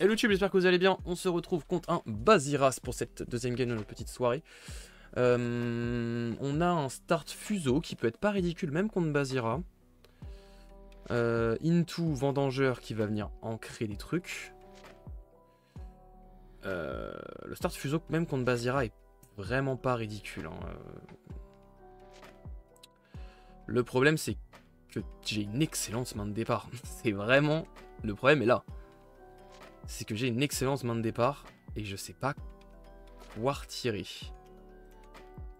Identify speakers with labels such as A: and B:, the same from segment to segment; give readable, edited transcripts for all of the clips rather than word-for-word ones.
A: Hello YouTube, j'espère que vous allez bien. On se retrouve contre un Baziras pour cette deuxième game de notre petite soirée. On a un start Fuso qui peut être pas ridicule même contre Bazira. Into Vendangeur qui va venir ancrer des trucs. Le start Fuso même contre Bazira est vraiment pas ridicule. Hein. Le problème c'est que j'ai une excellente main de départ. C'est vraiment... Le problème est là. C'est que j'ai une excellente main de départ et je sais pas quoi retirer.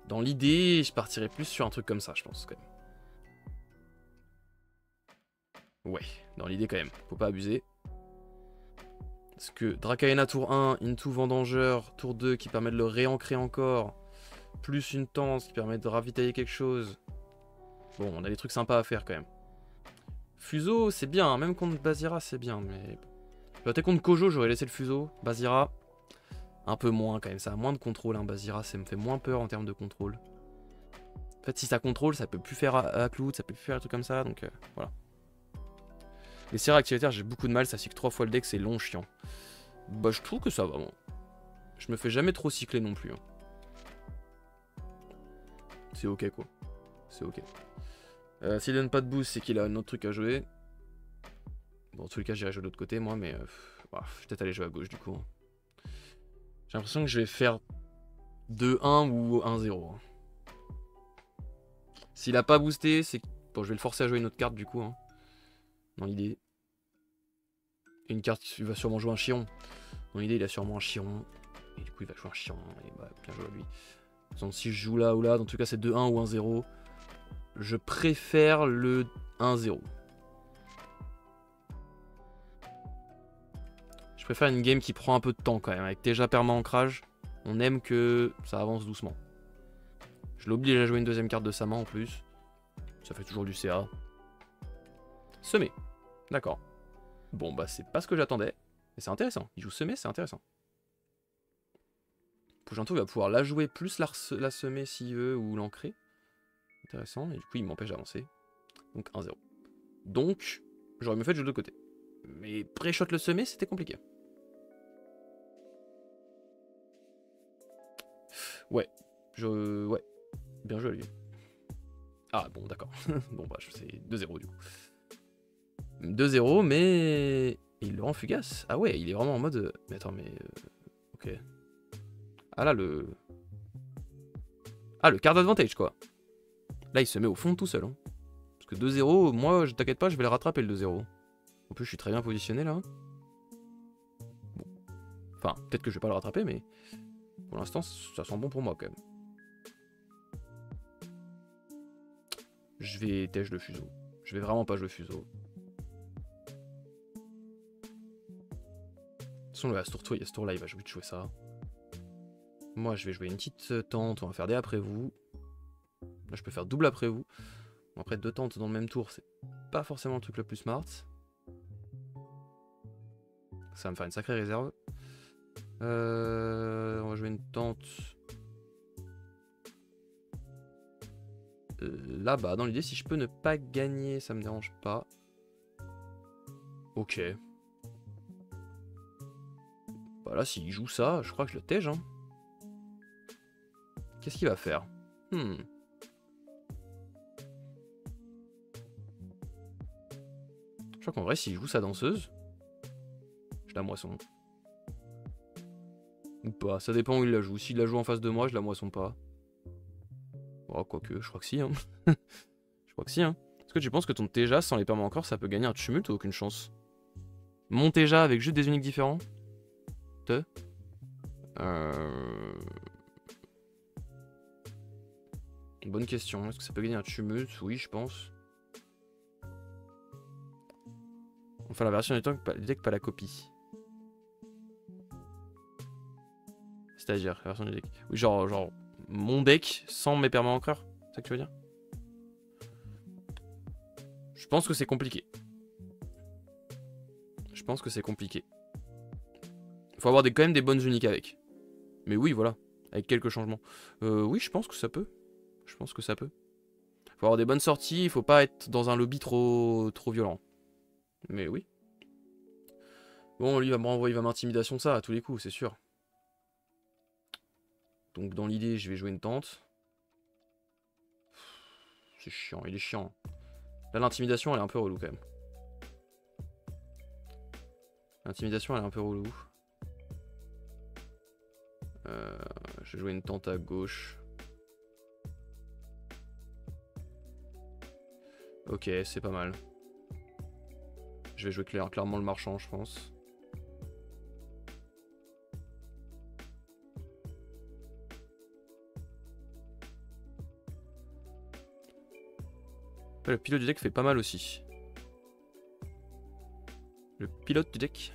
A: Dans l'idée, je partirais plus sur un truc comme ça, je pense, quand même. Ouais, dans l'idée, quand même. Faut pas abuser. Parce que Drakaena tour 1, Into Vendangeur, tour 2 qui permet de le réancrer encore, plus une tente qui permet de ravitailler quelque chose. Bon, on a des trucs sympas à faire, quand même. Fuso, c'est bien, hein, même contre Bazira, c'est bien, mais... Peut-être contre Kojo, j'aurais laissé le Fuso. Bazira, un peu moins quand même, ça a moins de contrôle. Hein. Bazira, ça me fait moins peur en termes de contrôle. En fait, si ça contrôle, ça peut plus faire à cloud, ça peut plus faire des trucs comme ça, donc voilà. Les serres activataires, j'ai beaucoup de mal, ça cycle 3 fois le deck, c'est long, chiant. Bah, je trouve que ça va, bon. Je me fais jamais trop cycler non plus. Hein. C'est ok, quoi. C'est ok. S'il donne pas de boost, c'est qu'il a un autre truc à jouer. Bon, en tous les cas, j'irai jouer de l'autre côté, moi, mais... bah, je vais peut-être aller jouer à gauche, du coup. J'ai l'impression que je vais faire 2-1 ou 1-0. S'il a pas boosté, c'est... Bon, je vais le forcer à jouer une autre carte, du coup. Hein, dans l'idée. Une carte, il va sûrement jouer un Chiron. Dans l'idée, il a sûrement un Chiron. Et du coup, il va jouer un Chiron. Et bah, bien joué à lui. Donc, si je joue là ou là, dans tout cas, c'est 2-1 ou 1-0. Je préfère le 1-0. Je préfère une game qui prend un peu de temps quand même. Avec déjà perma ancrage, on aime que ça avance doucement. Je l'oblige à jouer une deuxième carte de sa main en plus. Ça fait toujours du CA. Semer. D'accord. Bon bah c'est pas ce que j'attendais. Mais c'est intéressant. Il joue semer, c'est intéressant. Prochain tour, il va pouvoir la jouer plus la semer s'il veut ou l'ancrer. Intéressant. Et du coup il m'empêche d'avancer. Donc 1-0. Donc j'aurais mieux fait de jouer de l'autre côté. Mais pré-shot le semer, c'était compliqué. Ouais. Ouais. Bien joué, lui. Ah, bon, d'accord. Bon, bah, c'est 2-0, du coup. 2-0, mais... il le rend fugace. Ah ouais, il est vraiment en mode... Mais attends, mais... ok. Ah là, le... Ah, le card advantage, quoi. Là, il se met au fond tout seul. Hein. Parce que 2-0, moi, je t'inquiète pas, je vais le rattraper, le 2-0. En plus, je suis très bien positionné, là. Bon. Enfin, peut-être que je vais pas le rattraper, mais... Pour l'instant, ça sent bon pour moi, quand même. Je vais tèche le fuseau. Je vais vraiment pas jouer fuseau. De toute façon, à ce tour, il y a ce tour-là, il va jouer ça. Moi, je vais jouer une petite tente. On va faire des après vous. Là, je peux faire double après vous. Bon, après, 2 tentes dans le même tour, c'est pas forcément le truc le plus smart. Ça va me faire une sacrée réserve. On va jouer une tente. Là-bas, dans l'idée, si je peux ne pas gagner, ça me dérange pas. Ok. Bah là, s'il joue ça, je crois que je le tège. Hein. Qu'est-ce qu'il va faire? Je crois qu'en vrai, s'il joue sa danseuse, je la moisson. Ou pas, ça dépend où il la joue. S'il la joue en face de moi, je la moisson pas. Oh, quoique, je crois que si. Hein. Je crois que si. Hein. Est-ce que tu penses que ton Teja, sans les permas encore, ça peut gagner un tumulte ou aucune chance? Mon Teja avec juste des uniques différents? Bonne question. Est-ce que ça peut gagner un tumulte? Oui, je pense. Enfin, la version du deck, pas la copie. C'est-à-dire, la version du deck. Oui, genre mon deck sans mes permas ancreurs. C'est ça que tu veux dire? Je pense que c'est compliqué. Je pense que c'est compliqué. Faut avoir quand même des bonnes uniques avec. Mais oui, voilà. Avec quelques changements. Oui, je pense que ça peut. Je pense que ça peut. Faut avoir des bonnes sorties, il faut pas être dans un lobby trop violent. Mais oui. Bon, lui, il va m'intimidation ça à tous les coups, c'est sûr. Donc dans l'idée, je vais jouer une tente. C'est chiant, il est chiant. Là, l'intimidation, elle est un peu relou quand même. L'intimidation, elle est un peu relou. Je vais jouer une tente à gauche. Ok, c'est pas mal. Je vais jouer clairement le marchand, je pense. Le pilote du deck fait pas mal aussi. Le pilote du deck.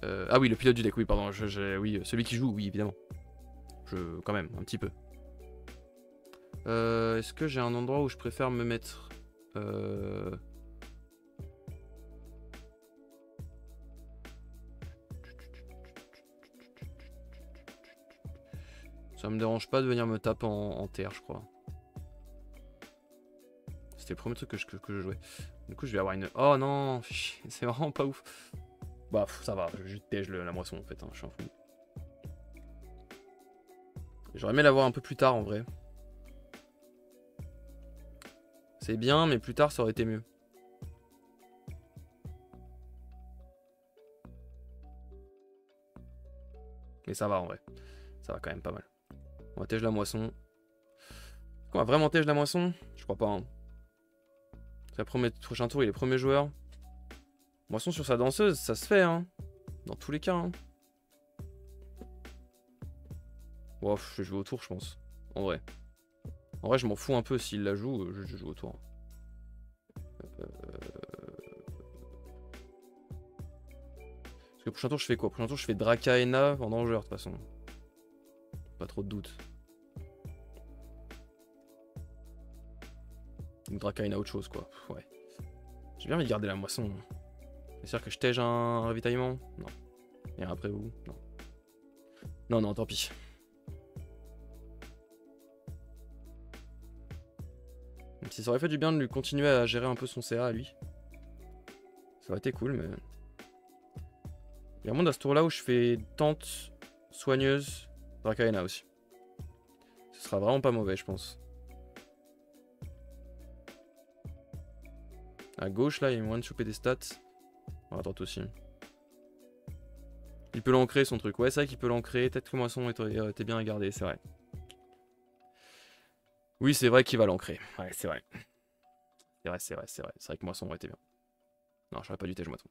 A: Ah oui, le pilote du deck, oui, pardon. Oui, celui qui joue, oui, évidemment. Quand même, un petit peu. Est-ce que j'ai un endroit où je préfère me mettre Ça me dérange pas de venir me taper en terre, je crois. C'était le premier truc que je jouais. Du coup, je vais avoir une... Oh non, c'est vraiment pas ouf. Bah, ça va, je juste tège la moisson en fait, hein, je suis un fou. J'aurais aimé l'avoir un peu plus tard en vrai. C'est bien, mais plus tard ça aurait été mieux. Mais ça va en vrai. Ça va quand même pas mal. On va tège la moisson. On va vraiment tège la moisson? Je crois pas. Hein. Le prochain tour, il est premier joueur. Moisson sur sa danseuse, ça se fait, hein. Dans tous les cas, hein. Wow, je vais jouer au tour, je pense. En vrai. En vrai, je m'en fous un peu s'il la joue, je joue au tour. Parce que prochain tour, je fais quoi? Prochain tour, je fais Dracaena en danger, de toute façon. Pas trop de doute. Ou Dracaena autre chose, quoi. Ouais. J'ai bien envie de garder la moisson. C'est sûr que je tège un ravitaillement? Non. Et après vous? Non. Non, non, tant pis. Même si ça aurait fait du bien de lui continuer à gérer un peu son CA à lui. Ça aurait été cool, mais... Il y a un monde à ce tour-là où je fais tente, soigneuse, Dracaena aussi. Ce sera vraiment pas mauvais, je pense. À gauche, là, il y a moyen de choper des stats. On va tenter aussi. Il peut l'ancrer, son truc. Ouais, c'est vrai qu'il peut l'ancrer. Peut-être que moisson était bien à garder, c'est vrai. Oui, c'est vrai qu'il va l'ancrer. Ouais, c'est vrai. C'est vrai. C'est vrai que moisson aurait été bien. Non, j'aurais pas dû tège moisson.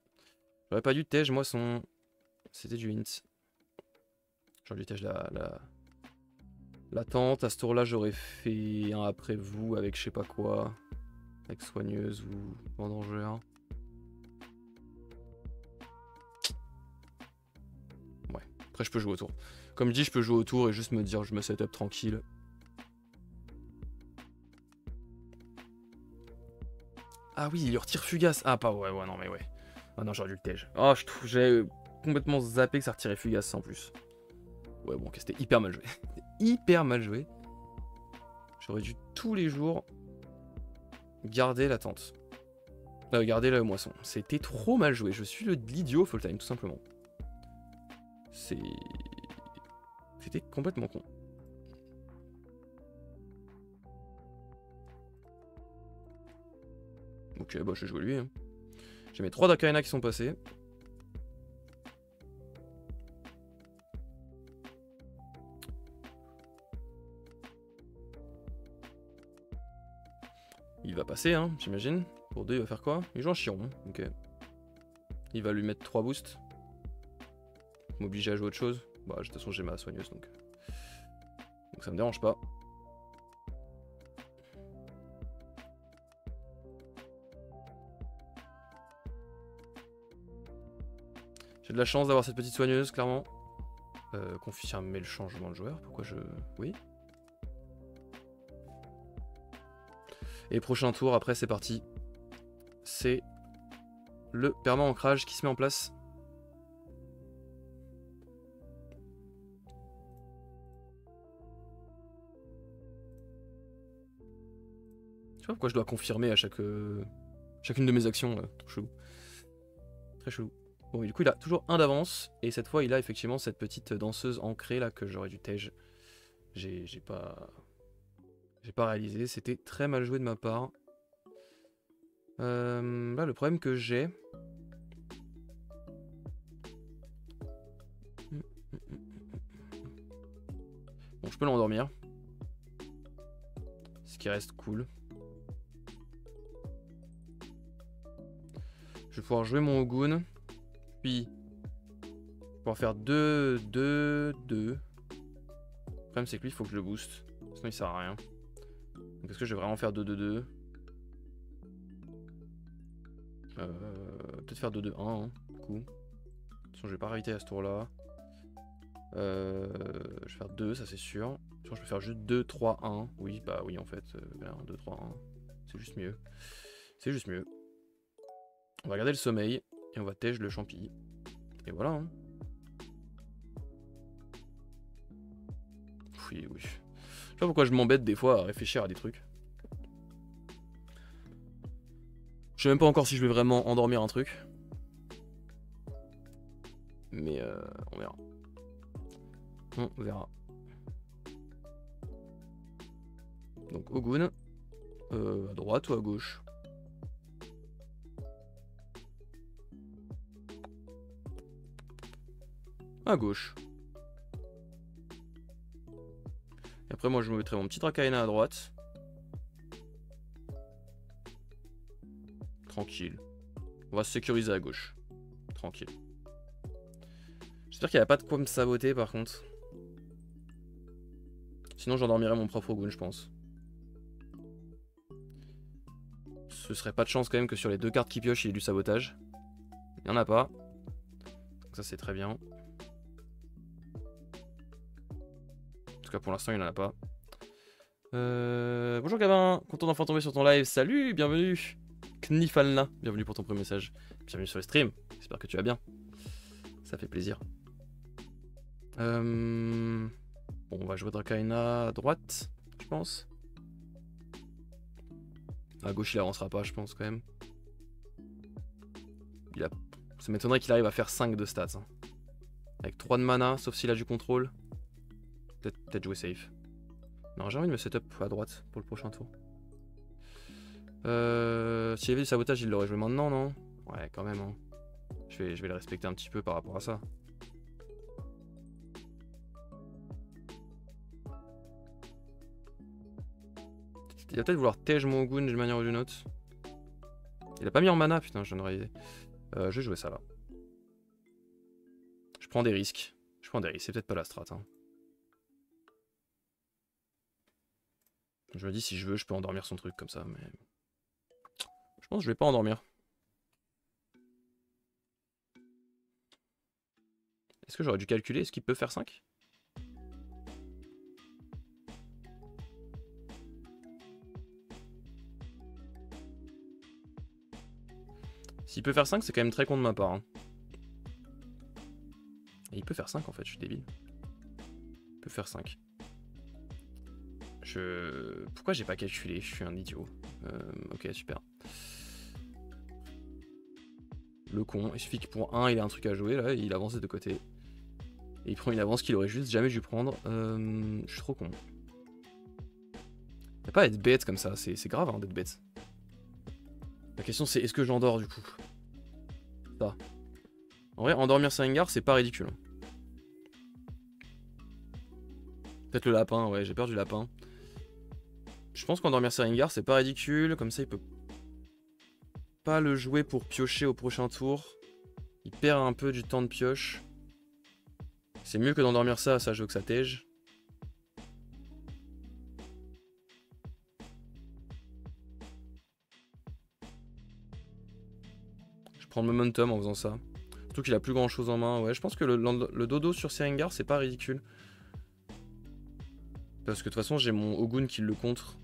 A: J'aurais pas dû tège moisson. C'était du hint. J'aurais dû tège la tente. À ce tour-là, j'aurais fait un après vous avec je sais pas quoi. Avec soigneuse ou vendangeur. Ouais. Après, je peux jouer au tour. Comme dit, je peux jouer au tour et juste me dire je me setup tranquille. Ah oui, il lui retire fugace. Ah, pas ouais, non, mais ouais. Ah non, j'aurais dû le tège. Oh, j'ai complètement zappé que ça retirait fugace en plus. Ouais, bon, c'était hyper mal joué. C'était hyper mal joué. J'aurais dû tous les jours garder la tente. Garder la moisson. C'était trop mal joué. Je suis l'idiot full time, tout simplement. C'était complètement con. Ok, bah je vais jouer lui. Hein. J'ai mes 3 Dracaena qui sont passés. Il va passer, hein, j'imagine. Pour 2, il va faire quoi? Il joue un Chiron, ok. Il va lui mettre 3 boosts. M'obliger à jouer autre chose. Bah, de toute façon, j'ai ma soigneuse, donc ça me dérange pas. J'ai de la chance d'avoir cette petite soigneuse, clairement. Confirmer le changement de joueur. Pourquoi je... Oui. Et prochain tour, après, c'est parti. C'est le perma ancrage qui se met en place. Je sais pas pourquoi je dois confirmer à chaque chacune de mes actions, trop chelou. Très chelou. Bon, et du coup, il a toujours 1 d'avance. Et cette fois, il a effectivement cette petite danseuse ancrée là que j'aurais dû tège. J'ai pas réalisé. C'était très mal joué de ma part. Là, le problème que j'ai... Bon, je peux l'endormir. Ce qui reste cool. Je vais pouvoir jouer mon Ogun. Puis, je vais pouvoir faire 2, 2, 2. Le problème, c'est que lui, il faut que je le booste. Sinon, il sert à rien. Donc, est-ce que je vais vraiment faire 2, 2, 2 ? Peut-être faire 2, 2, 1. Hein, du coup. De toute façon, je vais pas arrêter à ce tour-là. Je vais faire 2, ça c'est sûr. Sinon, je peux faire juste 2, 3, 1. Oui, bah oui, en fait. 1, 2, 3, 1. C'est juste mieux. C'est juste mieux. On va garder le sommeil. Et on va tège le champi. Et voilà. Hein. Oui, oui. Je sais pas pourquoi je m'embête des fois à réfléchir à des trucs. Je sais même pas encore si je vais vraiment endormir un truc. Mais on verra. On verra. Donc Ogun. À droite ou à gauche? À gauche. Et après moi je me mettrai mon petit Drakaena à droite. Tranquille. On va se sécuriser à gauche. Tranquille. J'espère qu'il n'y a pas de quoi me saboter par contre. Sinon j'endormirai mon propre Ogun je pense. Ce serait pas de chance quand même que sur les 2 cartes qui piochent il y ait du sabotage. Il n'y en a pas. Donc ça c'est très bien. En tout cas pour l'instant il n'y en a pas. Bonjour Gabin, content d'enfin tomber sur ton live. Salut, bienvenue. Knifalna, bienvenue pour ton premier message. Bienvenue sur le stream, j'espère que tu vas bien. Ça fait plaisir. Bon, on va jouer Drakaena à droite, je pense. À gauche il avancera pas, je pense quand même. Ça m'étonnerait qu'il arrive à faire 5 de stats. Hein. Avec 3 de mana, sauf s'il a du contrôle. Peut-être jouer safe. Non, j'ai envie de me setup à droite pour le prochain tour. S'il y avait du sabotage, il l'aurait joué maintenant, non? Ouais, quand même. Hein. Je vais le respecter un petit peu par rapport à ça. Il va peut-être vouloir tège mon Ogun d'une manière ou d'une autre. Il a pas mis en mana, putain, je viens de réaliser. Je vais jouer ça là. Je prends des risques. C'est peut-être pas la strat. Hein. Je me dis si je veux, je peux endormir son truc comme ça, mais... Je pense que je vais pas endormir. Est-ce que j'aurais dû calculer? Est-ce qu'il peut faire 5? S'il peut faire 5, c'est quand même très con de ma part. Hein. Et il peut faire 5 en fait, je suis débile. Il peut faire 5. Pourquoi j'ai pas calculé? Je suis un idiot. Ok, super. Le con, il suffit que pour 1, il a un truc à jouer, là, il avance de côté. Et il prend une avance qu'il aurait juste jamais dû prendre. Je suis trop con. Y'a pas à être bête comme ça, c'est grave hein, d'être bête. La question c'est est-ce que j'endors du coup? Ça. En vrai, endormir Sarengar, c'est pas ridicule. Peut-être le lapin, ouais, j'ai peur du lapin. Je pense qu'endormir Sarengar, c'est pas ridicule. Comme ça, il peut pas le jouer pour piocher au prochain tour. Il perd un peu du temps de pioche. C'est mieux que d'endormir ça, ça joue que ça tège. Je prends le momentum en faisant ça. Surtout qu'il a plus grand chose en main. Ouais, je pense que le dodo sur Sarengar, c'est pas ridicule. Parce que de toute façon, j'ai mon Ogun qui le contre.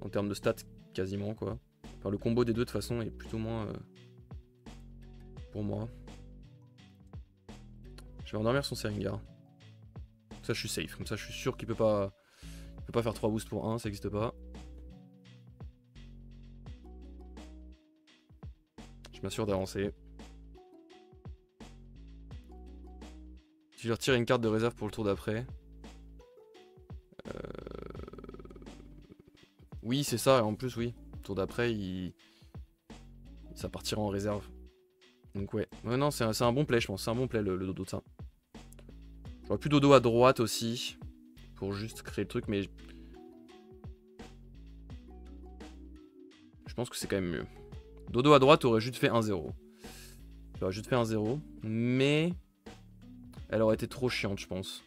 A: En termes de stats, quasiment quoi. Enfin, le combo des deux, de toute façon, est plutôt moins... pour moi. Je vais endormir son Sarengar. Comme ça, je suis safe. Comme ça, je suis sûr qu'il peut pas faire 3 boosts pour 1, ça n'existe pas. pas sûr d'avancer. Si je retire une carte de réserve pour le tour d'après. Oui, c'est ça, en plus, oui. Le tour d'après, ça partira en réserve. Donc ouais. Ouais, non, c'est un bon play, je pense. C'est un bon play, le dodo de ça. J'aurais pu dodo à droite aussi. Pour juste créer le truc, mais... Je pense que c'est quand même mieux. Dodo à droite aurait juste fait 1-0. J'aurais juste fait 1-0. Mais... Elle aurait été trop chiante, je pense.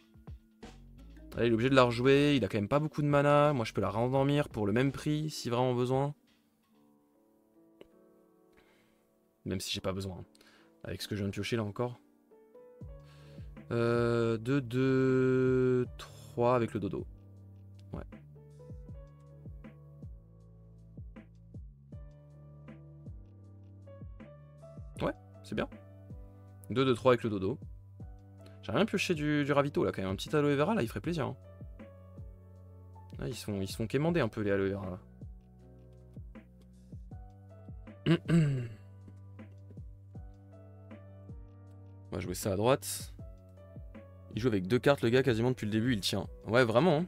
A: Là, il est obligé de la rejouer. Il a quand même pas beaucoup de mana. Moi, je peux la rendormir pour le même prix, si vraiment besoin. Même si j'ai pas besoin. Avec ce que je viens de piocher, là, encore. 2, 2, 3 avec le dodo. Ouais. Ouais, c'est bien. 2, 2, 3 avec le dodo. J'ai rien pioché du ravito là quand même. Un petit aloe vera là, il ferait plaisir. Hein. Là, ils se font quémander un peu les aloe vera là. On va jouer ça à droite. Il joue avec 2 cartes le gars quasiment depuis le début, il tient. Ouais vraiment. Hein.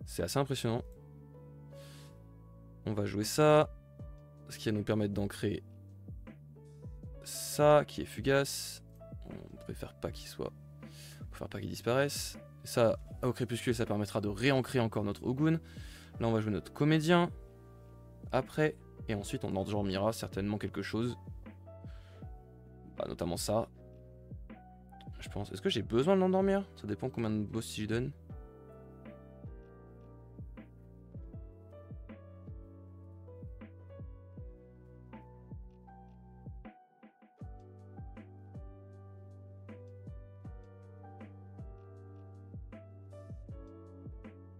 A: C'est assez impressionnant. On va jouer ça. Ce qui va nous permettre d'ancrer ça qui est fugace. On préfère pas qu'il soit. On préfère pas qu'il disparaisse. Et ça, au crépuscule, ça permettra de réancrer encore notre Ogun. Là, on va jouer notre comédien. Après. Et ensuite, on endormira certainement quelque chose. Bah, notamment ça. Je pense. Est-ce que j'ai besoin de l'endormir? Ça dépend combien de boss si je donne.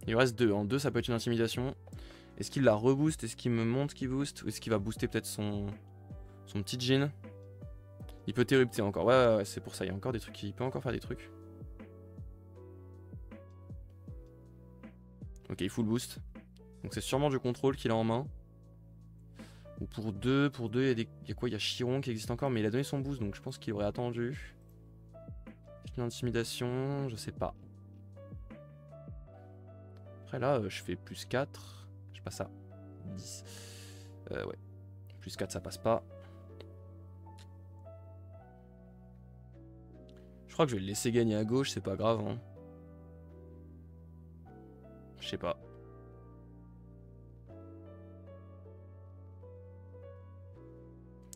A: Il reste 2. En 2, ça peut être une intimidation. Est-ce qu'il la rebooste? Est-ce qu'il me montre qu'il booste? Ou est-ce qu'il va booster peut-être son petit jean? Il peut t'érupter encore. Ouais, c'est pour ça. Il y a encore des trucs. Il peut encore faire des trucs. Ok, il full boost. Donc c'est sûrement du contrôle qu'il a en main. Ou pour 2, il y a quoi? Il y a Chiron qui existe encore, mais il a donné son boost, donc je pense qu'il aurait attendu. Une intimidation, je sais pas. Après là, je fais plus 4. Je passe à 10. Ouais. Plus 4, ça passe pas. Je crois que je vais le laisser gagner à gauche, c'est pas grave. Hein. Je sais pas.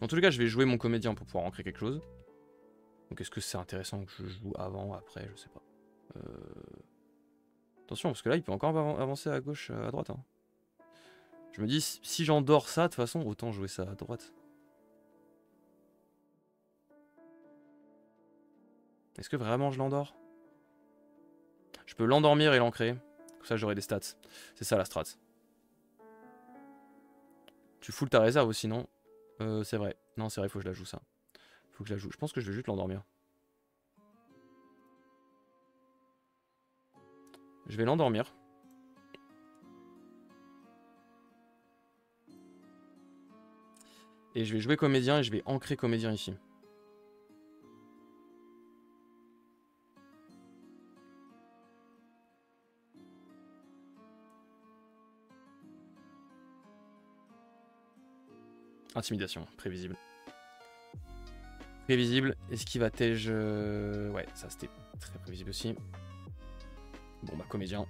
A: En tout cas, je vais jouer mon comédien pour pouvoir ancrer quelque chose. Donc est-ce que c'est intéressant que je joue avant, après, je sais pas. Attention, parce que là, il peut encore avancer à gauche, à droite. Hein. Je me dis, si j'endors ça, de toute façon, autant jouer ça à droite. Est-ce que vraiment je l'endors? Je peux l'endormir et l'ancrer. Comme ça, j'aurai des stats. C'est ça la strat. Tu foules ta réserve aussi, non? C'est vrai. Non, c'est vrai, faut que je la joue ça. Faut que je la joue. Je pense que je vais juste l'endormir. Je vais l'endormir. Et je vais jouer comédien et je vais ancrer comédien ici. Intimidation, prévisible. Prévisible. Est-ce qu'il va tège... Ouais, ça c'était très prévisible aussi. Bon bah comédien.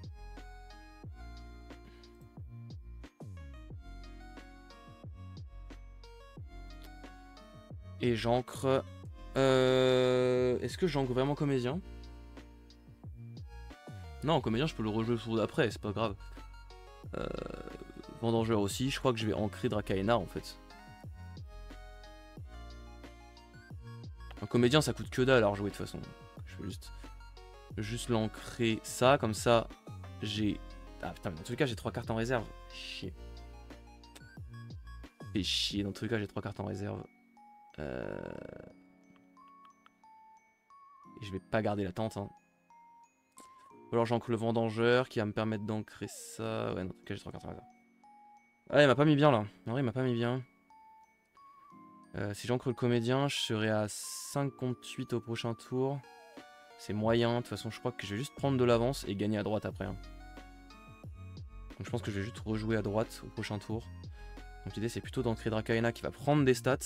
A: Et j'ancre... Est-ce que j'ancre vraiment comédien? Non, comédien je peux le rejouer le tour d'après, c'est pas grave. Vendangeur aussi, je crois que je vais ancrer Dracaena en fait. Un comédien ça coûte que dalle à rejouer de toute façon. Je vais juste l'ancrer ça, comme ça j'ai... Ah putain, mais dans tous les cas j'ai 3 cartes en réserve. Chier. Fait chier, dans tous les cas j'ai 3 cartes en réserve. Et je vais pas garder la tente. Hein. Alors j'ancre le vendangeur qui va me permettre d'ancrer ça. Ouais, dans tous les cas j'ai 3 cartes en réserve. Ah, il m'a pas mis bien là. Non, il m'a pas mis bien. Si j'ancre le comédien, je serai à 58 au prochain tour. C'est moyen, de toute façon je crois que je vais juste prendre de l'avance et gagner à droite après. Hein. Donc je pense que je vais juste rejouer à droite au prochain tour. Donc l'idée c'est plutôt d'ancrer Drakaena qui va prendre des stats.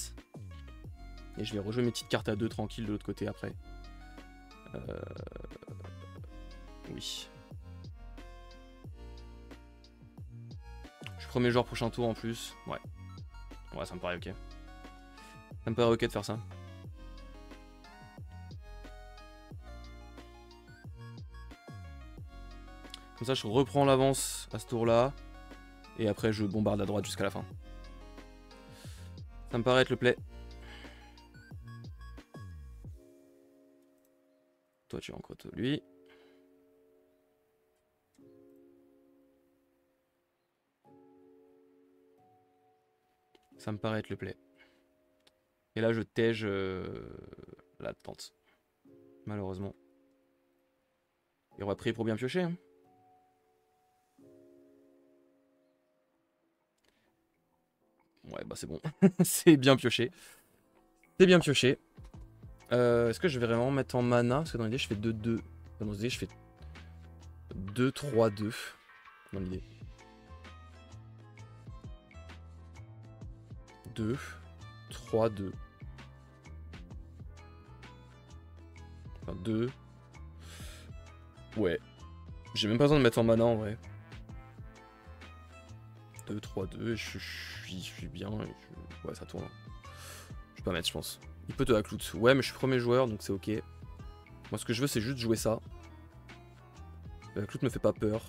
A: Et je vais rejouer mes petites cartes à 2 tranquilles de l'autre côté après. Oui. Je suis premier joueur prochain tour en plus. Ouais. Ouais, ça me paraît ok. Ça me paraît ok de faire ça. Comme ça, je reprends l'avance à ce tour-là. Et après, je bombarde à droite jusqu'à la fin. Ça me paraît être le play. Toi, tu encres lui. Ça me paraît être le play. Et là, je tège la tente. Malheureusement. Et on va prier pour bien piocher. Hein. Ouais, bah c'est bon. C'est bien pioché. C'est bien pioché. Est-ce que je vais vraiment mettre en mana? Parce que dans l'idée, je fais 2-2. Dans l'idée, je fais 2-3-2. Dans l'idée. 2, 3, 2. Enfin, 2. Ouais. J'ai même pas besoin de mettre en mana en vrai. 2, 3, 2. Je suis bien. Ouais, ça tourne. Je vais pas mettre, je pense. Il peut te hackloot. Ouais, mais je suis premier joueur, donc c'est ok. Moi, ce que je veux, c'est juste jouer ça. Le hackloot me fait pas peur.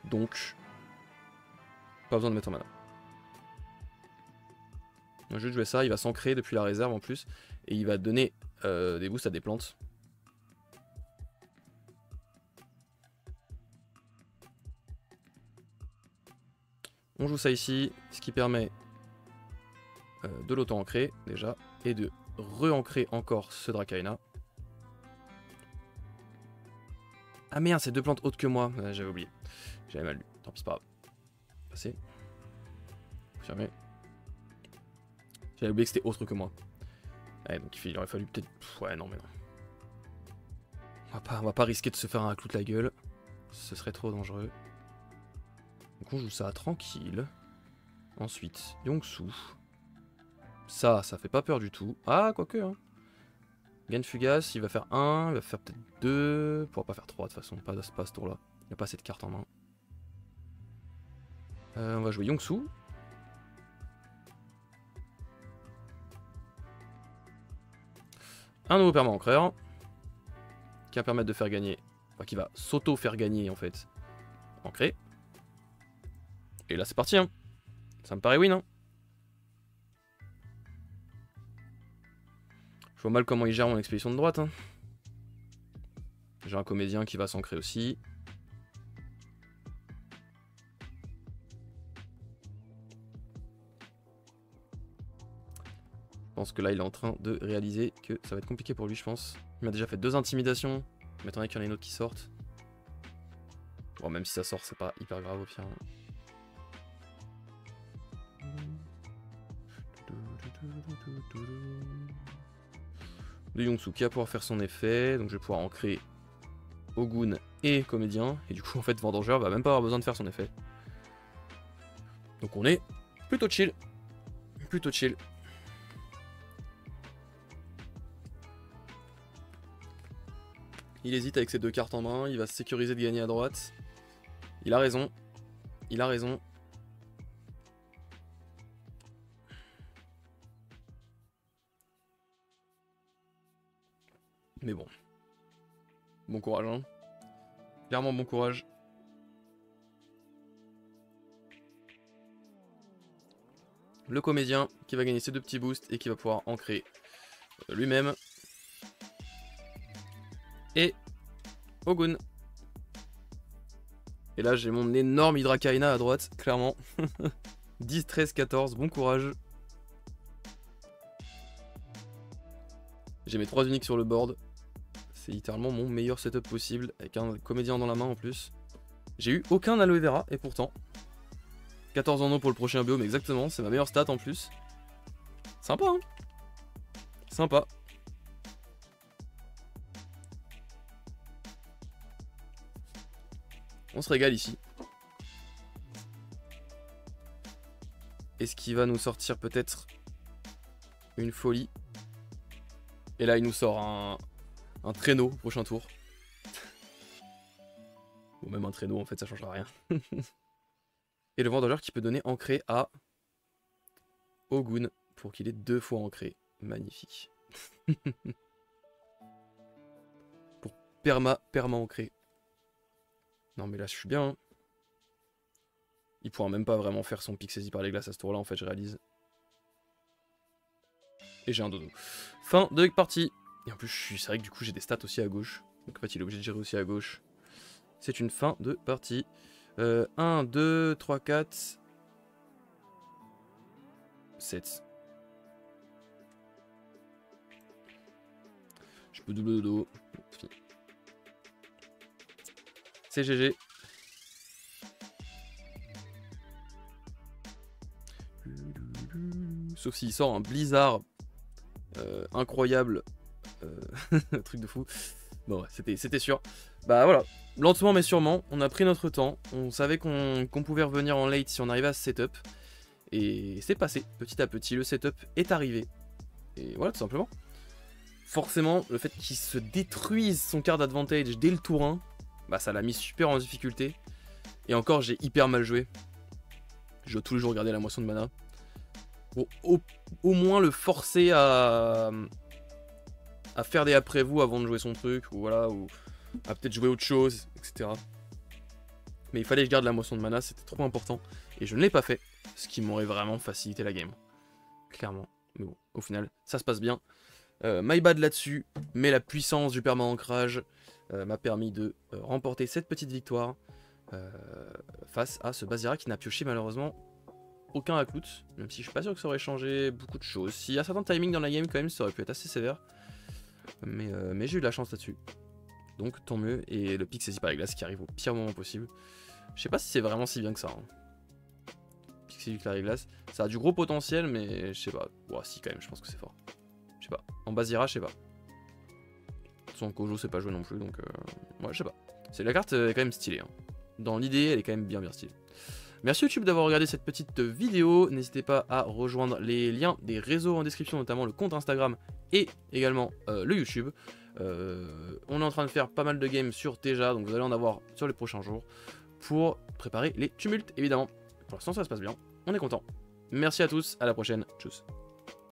A: Donc, pas besoin de mettre en mana. Je vais juste jouer ça. Il va s'ancrer depuis la réserve en plus. Et il va donner des boosts à des plantes. On joue ça ici, ce qui permet de l'auto-ancrer déjà, et de re-ancrer encore ce Drakaena. Ah merde, c'est 2 plantes autres que moi, j'avais oublié. J'avais mal lu, tant pis, c'est pas grave. Passer. Confirmer. J'avais oublié que c'était autre que moi. Ouais, donc il aurait fallu peut-être... Ouais, non mais non. On va pas risquer de se faire un clou de la gueule. Ce serait trop dangereux. Donc on joue ça tranquille. Ensuite, Yongsu. Ça fait pas peur du tout. Ah, quoique, hein. Gain fugace, il va faire 1, il va faire peut-être 2. Il pourra pas faire 3 de toute façon, pas à ce tour-là. Il n'y a pas assez de cartes en main. On va jouer Yongsu. Un nouveau permanent ancreur. Qui va permettre de faire gagner. Enfin, qui va s'auto-faire gagner en fait. Ancré. Et là c'est parti, hein. Ça me paraît win, hein. Je vois mal comment il gère mon expédition de droite. Hein. J'ai un comédien qui va s'ancrer aussi. Je pense que là il est en train de réaliser que ça va être compliqué pour lui, je pense. Il m'a déjà fait 2 intimidations. Mais attendez qu'il y en ait une autre qui sorte. Bon, même si ça sort, c'est pas hyper grave au pire. Le Yongsu qui va pouvoir faire son effet. Donc je vais pouvoir ancrer Ogun et comédien. Et du coup, en fait, Vendangeur va même pas avoir besoin de faire son effet. Donc on est plutôt chill. Plutôt chill. Il hésite avec ses 2 cartes en main. Il va se sécuriser de gagner à droite. Il a raison. Il a raison. Mais bon. Bon courage, hein. Clairement bon courage. Le comédien qui va gagner ses 2 petits boosts et qui va pouvoir ancrer lui-même. Et Ogun. Et là j'ai mon énorme Hydrakaina à droite, clairement. 10, 13, 14, bon courage. J'ai mes 3 uniques sur le board. C'est littéralement mon meilleur setup possible, avec un comédien dans la main en plus. J'ai eu aucun aloe vera, et pourtant. 14 en eau pour le prochain biome, exactement, c'est ma meilleure stat en plus. Sympa, hein. Sympa. On se régale ici. Est-ce qu'il va nous sortir peut-être une folie? Et là, il nous sort un traîneau au prochain tour. Ou même un traîneau, en fait, ça changera rien. Et le vendeur qui peut donner ancré à Ogun pour qu'il ait 2 fois ancré. Magnifique. Pour perma ancré. Non mais là je suis bien. Hein. Il pourra même pas vraiment faire son pic saisi par les glaces à ce tour là en fait je réalise. Et j'ai un dodo. Fin de partie. Et en plus c'est vrai que du coup j'ai des stats aussi à gauche. Donc en fait il est obligé de gérer aussi à gauche. C'est une fin de partie. 1, 2, 3, 4, 7. Je peux double dodo. C'est GG. Sauf s'il sort un blizzard incroyable. Truc de fou. Bon, ouais, c'était sûr. Bah voilà, lentement mais sûrement, on a pris notre temps. On savait qu'on pouvait revenir en late si on arrivait à ce setup. Et c'est passé, petit à petit, le setup est arrivé. Et voilà, tout simplement. Forcément, le fait qu'il se détruise son card advantage dès le tour 1, bah ça l'a mis super en difficulté. Et encore, j'ai hyper mal joué. Je dois tous les jours regarder la moisson de mana. Bon, au moins le forcer à faire des après-vous avant de jouer son truc, ou voilà, ou à peut-être jouer autre chose, etc. Mais il fallait que je garde la moisson de mana, c'était trop important. Et je ne l'ai pas fait, ce qui m'aurait vraiment facilité la game. Clairement. Mais bon, au final, ça se passe bien. My bad là-dessus, mais la puissance du perma-ancrage m'a permis de remporter cette petite victoire face à ce Bazira qui n'a pioché malheureusement aucun Aklout, même si je suis pas sûr que ça aurait changé beaucoup de choses. S'il y a certains timings dans la game quand même, ça aurait pu être assez sévère. Mais j'ai eu de la chance là-dessus. Donc tant mieux, et le pic saisi par les glaces qui arrive au pire moment possible. Je sais pas si c'est vraiment si bien que ça. Hein. Pic saisi par les glaces, ça a du gros potentiel, mais je sais pas. Ouah, si quand même, je pense que c'est fort. Je sais pas. En Bazira, je sais pas. Son Kojo, c'est pas joué non plus, donc ouais, je sais pas. La carte est quand même stylée. Hein. Dans l'idée, elle est quand même bien stylée. Merci YouTube d'avoir regardé cette petite vidéo. N'hésitez pas à rejoindre les liens des réseaux en description, notamment le compte Instagram et également le YouTube. On est en train de faire pas mal de games sur Teja, donc vous allez en avoir sur les prochains jours pour préparer les tumultes, évidemment. Pour l'instant, ça se passe bien. On est content. Merci à tous, à la prochaine. Tchuss.